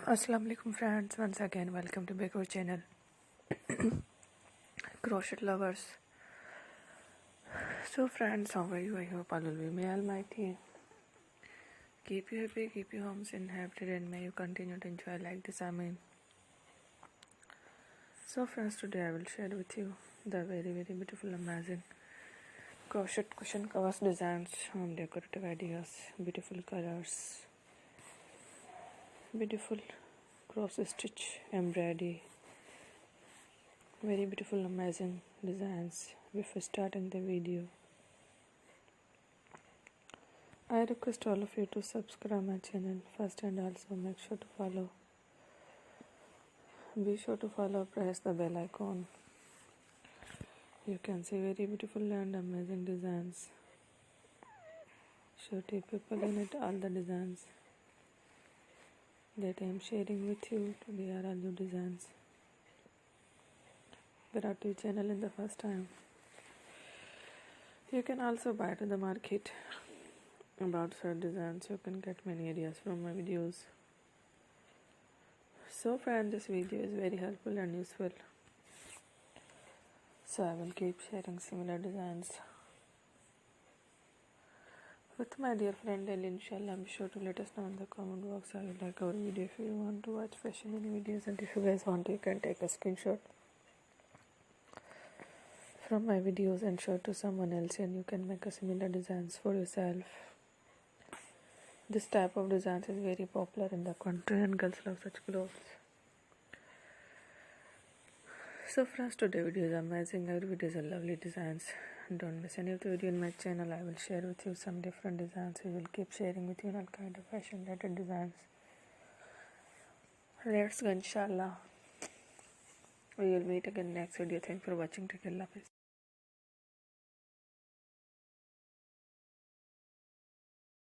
Assalamu alaikum friends, once again welcome to Baker channel. Crochet lovers. So friends, how are you? I hope Allah will be may almighty. Keep you happy, keep you homes inhabited, and may you continue to enjoy like this. Amen. So friends, today I will share with you the very beautiful, amazing crochet cushion covers designs, decorative ideas, beautiful colors, beautiful cross stitch embroidery, very beautiful amazing designs. Before starting the video, I request all of you to subscribe my channel first, and also make sure to follow. Be sure to follow, press the bell icon. You can see very beautiful and amazing designs. Show two people in it, all the designs that I am sharing with you. Today are all new designs brought to your channel in the first time. You can also buy to the market about such designs. You can get many ideas from my videos. So friends, this video is very helpful and useful. So I will keep sharing similar designs with my dear friend daily, inshallah. Be sure to let us know in the comment box how you like our video. If you want to watch fashion any videos, and if you guys want to, you can take a screenshot from my videos and show it to someone else, and you can make a similar designs for yourself. This type of designs is very popular in the country and girls love such clothes. So friends, today video is amazing. Every video is a lovely designs. Don't miss any of the video in my channel. I will share with you some different designs. We will keep sharing with you all kind of fashion related designs. Let's go, inshallah. We will meet again next video. Thanks for watching. Take care.